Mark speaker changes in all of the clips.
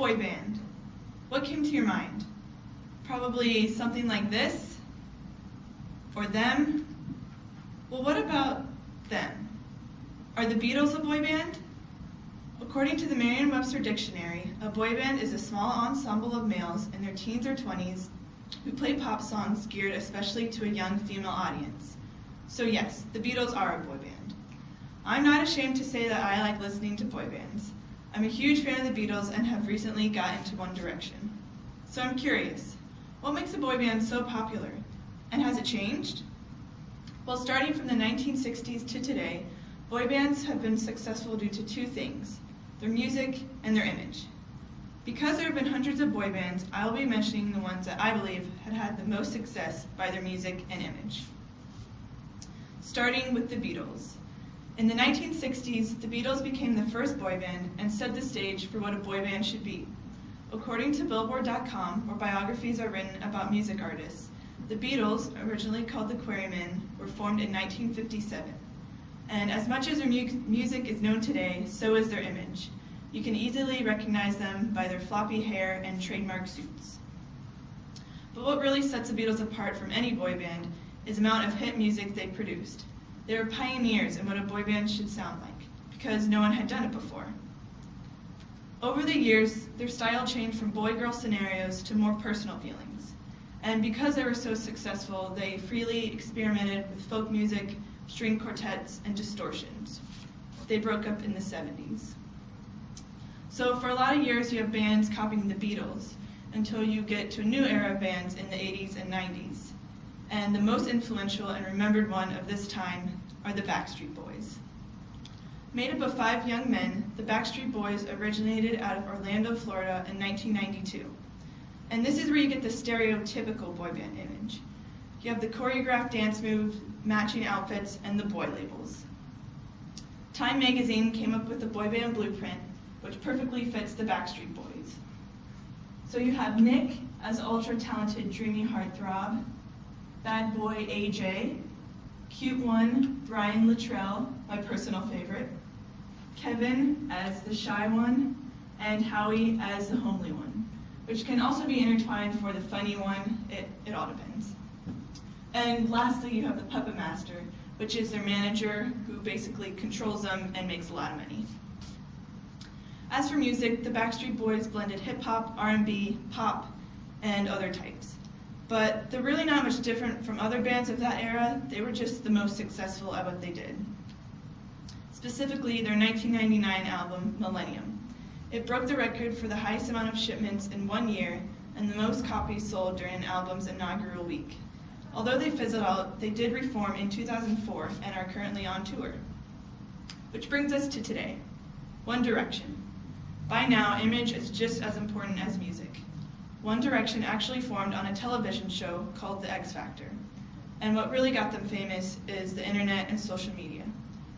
Speaker 1: Boy band. What came to your mind? Probably something like this? Or them? Well, what about them? Are the Beatles a boy band? According to the Merriam-Webster Dictionary, a boy band is a small ensemble of males in their teens or 20s who play pop songs geared especially to a young female audience. So yes, the Beatles are a boy band. I'm not ashamed to say that I like listening to boy bands. I'm a huge fan of the Beatles and have recently got into One Direction. So I'm curious, what makes a boy band so popular? And has it changed? Well, starting from the 1960s to today, boy bands have been successful due to two things: their music and their image. Because there have been hundreds of boy bands, I will be mentioning the ones that I believe had the most success by their music and image. Starting with the Beatles. In the 1960s, the Beatles became the first boy band and set the stage for what a boy band should be. According to Billboard.com, where biographies are written about music artists, the Beatles, originally called the Quarrymen, were formed in 1957. And as much as their music is known today, so is their image. You can easily recognize them by their floppy hair and trademark suits. But what really sets the Beatles apart from any boy band is the amount of hit music they produced. They were pioneers in what a boy band should sound like, because no one had done it before. Over the years, their style changed from boy-girl scenarios to more personal feelings. And because they were so successful, they freely experimented with folk music, string quartets, and distortions. They broke up in the 70s. So for a lot of years, you have bands copying the Beatles, until you get to a new era of bands in the 80s and 90s. And the most influential and remembered one of this time are the Backstreet Boys. Made up of 5 young men, the Backstreet Boys originated out of Orlando, Florida in 1992. And this is where you get the stereotypical boy band image. You have the choreographed dance moves, matching outfits, and the boy labels. Time magazine came up with the boy band blueprint, which perfectly fits the Backstreet Boys. So you have Nick as the ultra-talented dreamy heartthrob, bad boy AJ, cute one Brian Luttrell, my personal favorite, Kevin as the shy one, and Howie as the homely one, which can also be intertwined for the funny one. It all depends. And lastly, you have the Puppet Master, which is their manager who basically controls them and makes a lot of money. As for music, the Backstreet Boys blended hip-hop, R&B, pop, and other types. But they're really not much different from other bands of that era. They were just the most successful at what they did. Specifically, their 1999 album, Millennium. It broke the record for the highest amount of shipments in 1 year and the most copies sold during an album's inaugural week. Although they fizzled out, they did reform in 2004 and are currently on tour. Which brings us to today, One Direction. By now, image is just as important as music. One Direction actually formed on a television show called The X Factor. And what really got them famous is the internet and social media.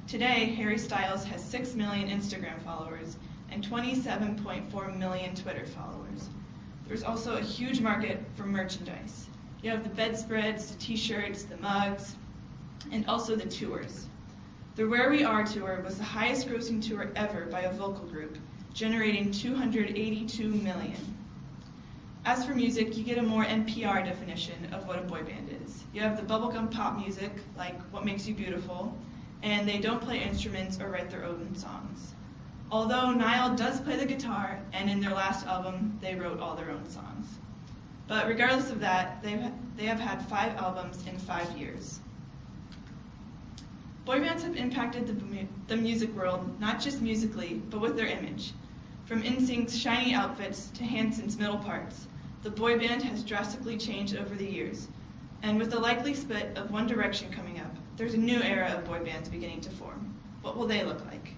Speaker 1: Today, Harry Styles has 6 million Instagram followers and 27.4 million Twitter followers. There's also a huge market for merchandise. You have the bedspreads, the t-shirts, the mugs, and also the tours. The Where We Are tour was the highest grossing tour ever by a vocal group, generating $282 million. As for music, you get a more NPR definition of what a boy band is. You have the bubblegum pop music, like What Makes You Beautiful, and they don't play instruments or write their own songs. Although Niall does play the guitar, and in their last album, they wrote all their own songs. But regardless of that, they have had 5 albums in 5 years. Boy bands have impacted the music world, not just musically, but with their image. From NSYNC's shiny outfits to Hanson's middle parts, the boy band has drastically changed over the years. And with the likely split of One Direction coming up, there's a new era of boy bands beginning to form. What will they look like?